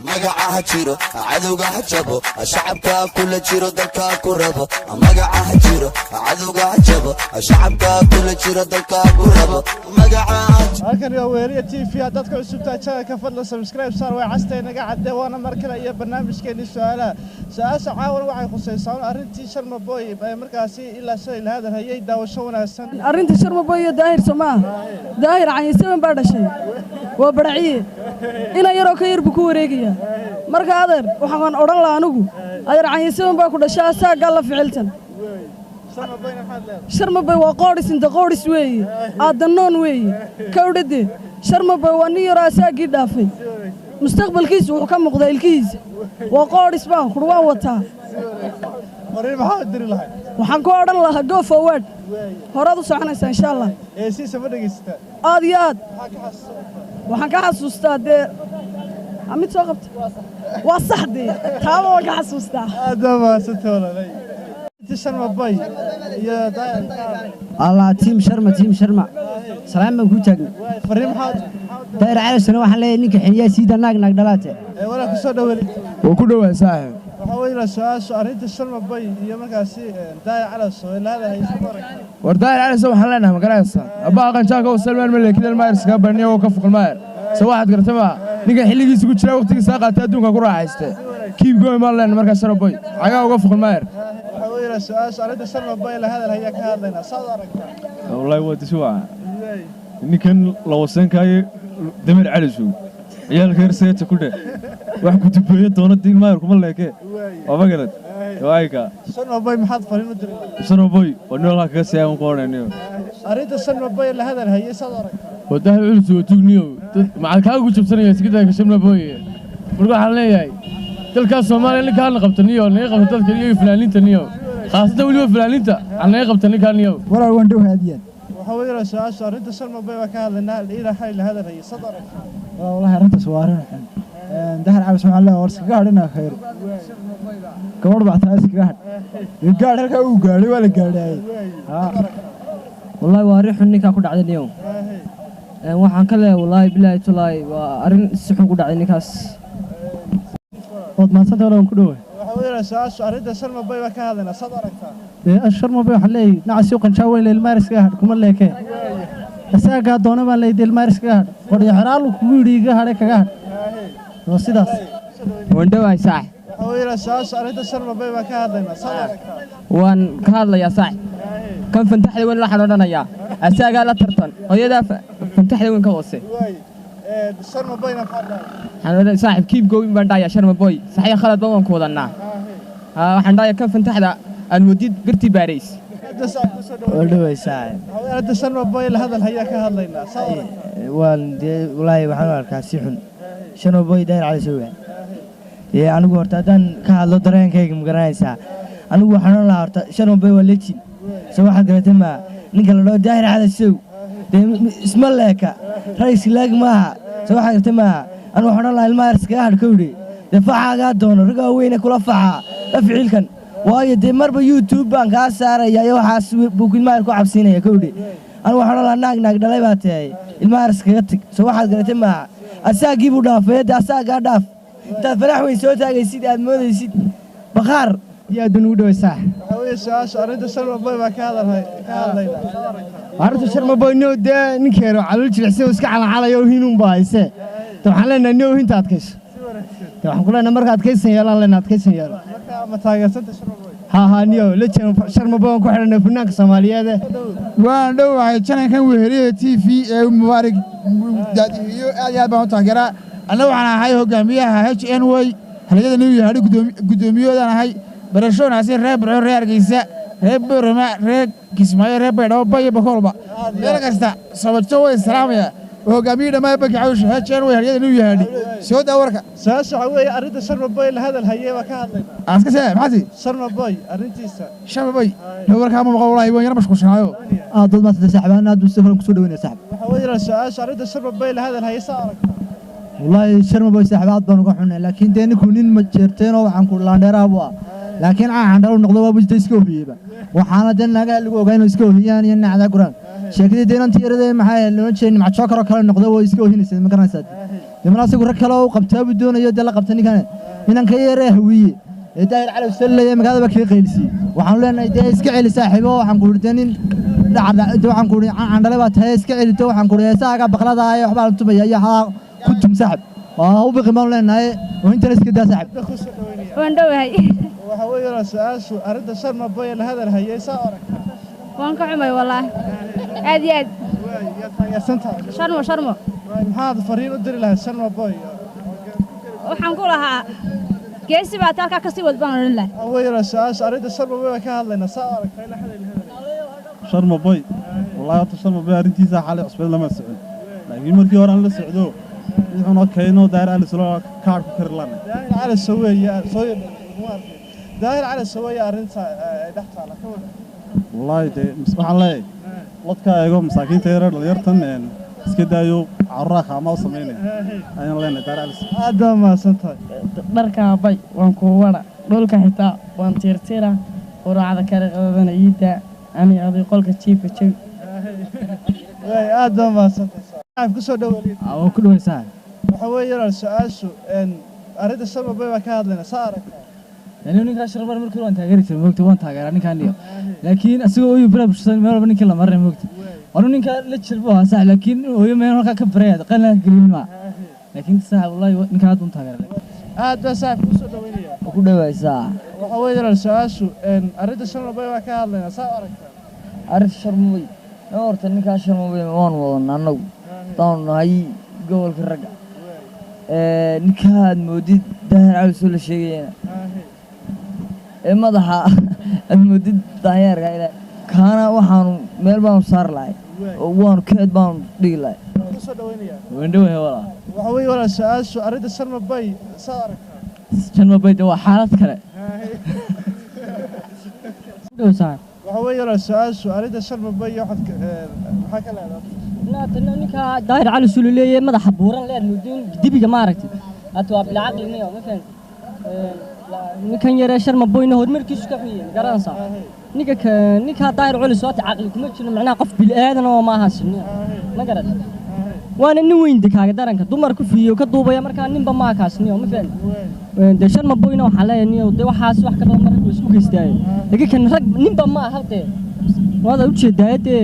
magaca jiro cadowga jabo shacabka kula jiro dalka ku rabo magaca jiro cadowga jabo shacabka kula jiro dalka ku rabo magaca halkan waa weeriye TV dadka cusub taajada ka fadlan subscribe saar way castaynaga cadde waana markale iyo barnaamijkeeni su'aasha caawan waxay khusaysaa arrintii Sharma Boy ee markaasi ilaa soo ilaadan hayay daawasho wanaagsan arrintii Sharma Boy iyo daahir Soomaa daahir caysan baa dhashay waa baraciye ina yaro ka yar ku wareegaya marka adeer waxaan oran lahaa anigu adeer caysan baa ku dhashay asaaga la ficiltan Sharma Boy waa qoodis inta qoodis weeye aadanoon weeye kawdhade Sharma Boy waa nin yaro asaagii dhaafay mustaqbalkiisu wuxuu ka muuqdaa ilkiisa waa qoodis baan ku waan wataa waxaan ku oran lahaa go forward horad u soconaysaa insha Allah si sama dhageystaa aad iyo aad waxaan ka xasuustaa dee amid soo qabta waa saxdii taaba waan ka xasuustaa aad baa satoolalay Sharma Boy iyo الله تيم شرما سلام من كوتاغ فريم حاد داير على سنه waxaan leeyahay ninka xiniya siida naag dhalaate wala ku soo dhaweelay oo ku dhawaa saaxiib waxa weeyna su'aasha arrinta Sharma Boy iyo markaasi daayir cala soo ilaada ay isku maray war daayir cala soo waxaan leenahay magaraysan aba aqoonta oo Salman Malik dal Maars ka baniyo ka fuqul maar soo waxaad gartama ninka xiligiisa ku jira waqtigiisa qaatay adduunka ku raaxaystay keep going man leen marka Sharma Boy aga uga fuqul maar su'aasha arrinta Sharma Boy la hadal haya ka hadlayna saad aragtaa wallahi waa diswa ninkan la wasankay damir calisu ciyaalka yarseeta ku dheh wax ku dubeeyo doonadii maar kuma leeke waa galad waayka Sharma Boy maxaad fariin u diray Sharma Boy wadno ka saayan qooranayo arrinta Sharma Boy la hadal haya saad aragtaa wadaha culusu tugniyo macal ka ugu jabsanaya iskida Sharma Boy marka waxaan leeyahay dalka Soomaaliya ka qabtaniyo laga qabto dadka iyo fanaaniinta niyo خاصة ولي فلانينتا أنا يقبل تنيكانيو ولا وندو هاديان وحوينا سؤال أنت Sharma Boy وكان لنا إلى حي لهذا هي صدرك والله أنت سوارن دهر على سمع الله ورسك قاعدنا خير كور بعد هاسك قاعد قاعد هلك أو قاعد ولا قاعد والله واريح إنك أكون عاد اليوم waxaan kale wallahi billahi tulay waa arin si xun ku dhacay ninkaas wad maanta aan ku dhaw وحوينا سؤال أنت Sharma Boy وكان لنا صدرك Sharma Boy حلي نعسي وقنشاوي للمارس قاعد كم لك أساق دونا ما ليد المارس قاعد ورد حرالو كوري قاعد قاعد وصيداس وندوا صح وحوينا سؤال أنت Sharma Boy وكان لنا صدرك وان كهذا يا صاح كم فنتحلي وين راح نروح يا أساق لا ترتن ويدا فنتحلي وين كوسي Sharma Boy نفعله أنا صاحب keep going بندايا Sharma Boy صحيح خالد بوان كودنا وحندايا كم فنتحدا المديد قرتي باريس ودوا صح أنت Sharma Boy لهذا الهيا كهذا صدرك والله وحنا كاسيحن Sharma Boy داير على سوى يا أنا قلت أدان كهذا درين كيك مقرنيسا أنا وحنا لا أرت Sharma Boy وليتي سواء قلت ما نقول له داير على سوى اسم الله كا رئيس لاج ما سواء قلت ما أنا وحنا لا المارس كهذا كودي دفع قادون رجع وين كل فعها أفعل كان وايد مر بيوتيوب بانك أسعار يا يوحس بوكين ما يركو عبسينه يا كودي أنا وحنا لا ناق دلائي باتي المارس كهتك سواء قلت ما أساقي بدافع أساق داف تفرح ويسوتها يسيد أدمود يسيد بخار يا دنودو صح وحوي سؤال أنت Sharma Boy وكان لنا عرفت Sharma Boy نو ده نكيرو على الجلسة وسكع على يوهينون بايسة طبعا لنا نو هين تاتكش طبعا كلنا مرة تاتكش يلا لنا تاتكش يلا ما تاجرت Sharma Boy ها نيو ليش Sharma Boy كحرنا فنانك سومالية ده وانا لو عشان كان وهري TV مبارك داديو يا بان تاجرا أنا وأنا هاي هو جميع HNY هلا نيو هذا قدوميو أنا هاي برشلونة عشان راب رجيسة راب رما راب كسماية راب ده باي بخوربا يلا كستا سبتشوا السلام يا هو جميع ما يبقى عاوش HNY هلا نيو هذا شو ده وركا سؤال أنت Sharma Boy لهذا الهيا وكان لنا أسكت سام حاسي Sharma Boy أنت Sharma Boy لو وركا ما بقول والله يبغى يرمش كوشنايو ضد ما تسحب أنا أدو سفر كسر وين سحب وحوينا سؤال أنت Sharma Boy لهذا الهيا صارك والله Sharma Boy سحبات بنقحنا لكن ديني كونين مجرتين وعن كل لاندرا بوا لكن عندنا النقطة وبجت إسكوفي وحنا دنا قال لقوا كانوا إسكوفي يعني إن على قران شكل دينا تيرده محل لون شيء مع شكر كلا النقطة وإسكوفي نسيت مكان سد deemana asagu rag kale oo qabtaa buu doonayo dee la qabta ninkan ka yeeree hawiye ee daahir cali salleeye magaalada ka qeylisi waxaan leenahay dee iska celi saaxiibo waxaan ku urdanin dhacda waxaan ku candhale baa tahay iska celito waxaan ku heesaaga baqlada ay waxba la tumaya iyo xaq ku tum saaxib waa u biqi ma leenahay oo inta iska daa saaxib waan dhawahay waxa weeyaan su'aashu arrinta Sharma Boy la hadal hayay saa aragta waan ka xumay wallahi aad iyo aad ya taageersantahay Sharma maxaad fariin u diri lahayd Sharma Boy waxaan ku lahaa geesi baa talka ka sii wadbaan oran lahaa waxa weeyaan su'aashu arrinta Sharma Boy ka hadlayna saa aragta la hadal Sharma Boy wallahi ta Sharma Boy arrintiisa xalay cusbad lama socon laakiin markii hore aan la socdo wuxuu keenoo daahir cali soo kaar ku kirlan daahir cali saweeya daahir cali saweeya arrinta ay dhaxtaala ka wada wallahi de waxaan leeyahay wadka eego masaakiinta yar dhalinyartan iska daayo carruur qaama u sameeyay ayaan leenahay daahir cali aad ma santahay dharka bay waan ku wada dhulka xitaa waan tirtira quraacda kale qabanayida ani aday qolka jiifka joogi aad ma santahay ku soo dhaweeyay oo ku dhawaysaa waxa weeyaan su'aashu arrinta Sharma Boy ka hadlayna saa aragta yani ninka Sharma markii waan taageeri jiray moogta waan taageeraa ninkan iyo laakiin asagoo oo baraab shan meel walba ninka la maray moogta anu ninka la jirbo sax laakiin oo meel halka ka bareeyay qalin gelin ma laakiin sax wallahi ninka aad u taageeray aad baa sax ku soo dhaweynaya ku dhawaysaa waxa weeyaan su'aashu arrinta Sharma Boy ka hadlayna saa aragta arrin Sharma Boy horta ninka Sharma Boy waan wadana anagu taan hay gobolka raga ninkaad moodid daahir cali soo la sheegayna madaxa aad moodid daahirka ilaa kaana waxaanu meel baan saar lahay oo waanu keed baan dhigi lahay ku soo dhaweynaya waan dhawahay wala waxa weeyaan su'aashu arrinta Sharma Boy saa aragta Sharma Boy waa xaalad kale waxa weeyaan su'aashu arrinta Sharma Boy waxa ka leedahay ninka daahir cali soo leeyahay madaxa buuran leed mudin dibiga ma aragtid hata waa bil aqli niyo ma fahan ninkan yare Sharma Boyna horumarkiisu ka xiyay garanaysa ninka daahir cali soo aqli kuma jiro macnaha qof bil aadan oo ma hasin ma garad waana nin weyn dekaaga daranka dumar ku fiiyo ka duubaya marka ninba ma kaasniyo ma fahan de Sharma Boyna waxa leeyahay de waxaas wax ka badan markuu isku geystay laakiin rag ninba ma haltee wada u jeedaayay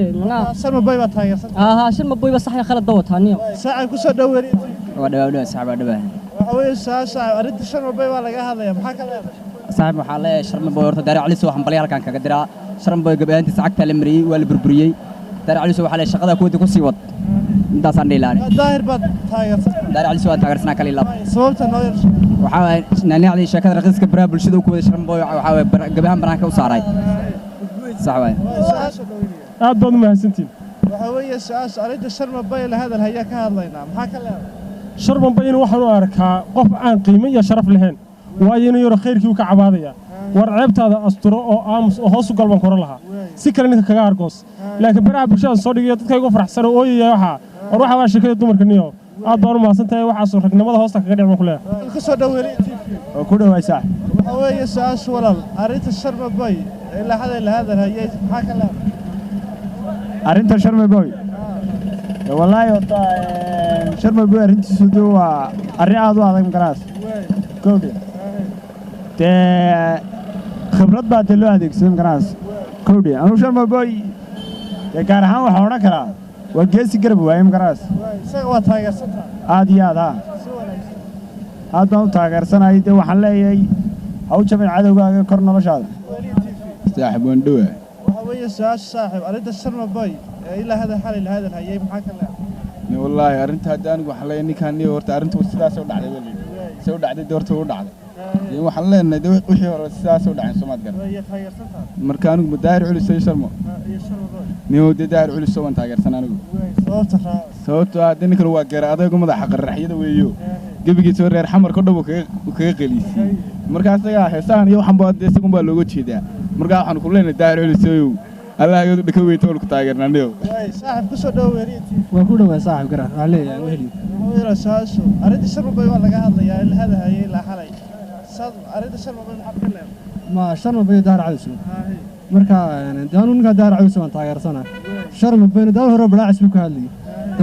Sharma Boy ba taageersan Sharma Boy ba sax khalad dawataaniyo saacay ku soo dhaweeyay waa dhawaad saxaba dhawaad waxa weeye saacay arrinta Sharma Boy waa laga hadlaya maxaa ka leedahay saaxiib waxa leeyahay Sharma Boy horta daahir cali soo xambalay halkan kaga diraa Sharma Boy gabaantiisa cagta la mariyay waa la burburiyay daahir cali soo waxa leeyahay shaqada kuwada ku sii wad intaas aan dhiilaan daahir ba taageersan daahir cali soo taageersan kale ilaa sababta noo yar waxa ay naaniyada sheekada raqiiska baraha bulshada ku wada Sharma Boy waxa way gabahan banaanka u saaray صح واي aad baad u mahadsantiin waxa weeye su'aasha arrinta Sharma Boy la hadal haya ka hadlaynaa maxaa ka leedahay Sharma Boy waxaan u arkaa qof aan qiimo iyo sharaf lahayn waayo inuu yaro khayrkii ka cabaadaya war ceebtaada asturo oo aamus oo hoos u galban koro laha si kale ninka kaga argoos laakiin baraha bulshada soo dhigay dadka ugu faraxsan oo ooyaya waxa waa shirkada dumarka niyo aad baan u mahadsantahay waxa soo ragnimada hoosta kaga dhicma ku leeyahay ku soo dhaweeyay oo ku dhawaysaa waxa weeye su'aasha walaal arrinta Sharma Boy la hadal hayay maxaa ka leedahay arrinta Sharma Boy wallahi wata Sharma Boy arrintiisu waa arrin aad u adag garaas kowdi te khibrad baa loo adeegsan garaas kowdi anu Sharma Boy te gaar ahaan waxa oran karaa waa geesi garab waayay garaas isaga waa taageersantaa aad iyo aad aad baan u taageersanahay de waxaan leeyahay ha u jabin cadowgaaga kor noloshaada saaxiib waan dhawahay waxa weeye su'aasha saaxiib arrinta Sharma Boy ilaa hadal hayay maxaa ka leedahay wallaahi arrinta hadda anigu waxaan leeyahay ninkan niyo horta arrintu sidaas u dhacday wali soo dhacday doorta u dhacday waxaan leenahay wixii hore sidaas u dhacay Soomaad gar marka anigu madaahir culisay Sharma niyo daahir culisay waan taageersan anigu sababta hadda ninkan waa gaar adaygu madaxa qarraxyada weeyo gabigiisa reer xamar ka dhaw kaga qaliisay markaas ayaga heesahan iyo waxan baa isagu baa looga jeedaa marka waxaan ku leenahay daahir culisay Allah ayuu dhaka weeyto ku taageernaayo saaxiib ku soo dhaweeyay waa ku dhawaay saaxiib garan waa leeyahay weheli weera saasho arrinta Sharma Boy waa laga hadlayaa in hada hayay la xalay arrinta Sharma Boy maxaa ka leeyahay ma Sharma Boy daahir cali marka daanu ninka daahir cali waan taageersanahay Sharma Boy daahir hore balaacis ku hadlay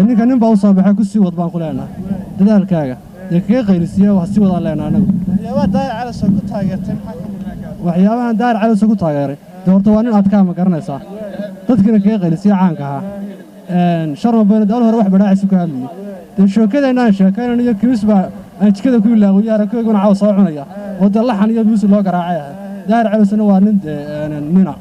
ninka nin baa u soo baxay ku sii wad baan ku leenahay dadaalkaaga dee kaga qaylisiiya wax si wadaan leenaa anagu waxyaabaha daahir calasow ku taageertay maxaa ka mid waxyaabahan daahir calasow ku taageeray dee horta waa nin adkaa ma garanaysaa dadkina kaga qaylisiiya caanka ahaa sharma boyna dawal hore wax badhaacisu ka hadlayay dee sheekadaynaan sheekaynan iyo kimis baa aan jikada ku ilaawiyo arakoyguna caawa soo cunaya oo dee laxan iyo muusi loo garaacay ahay daahir calosowna waa nin nina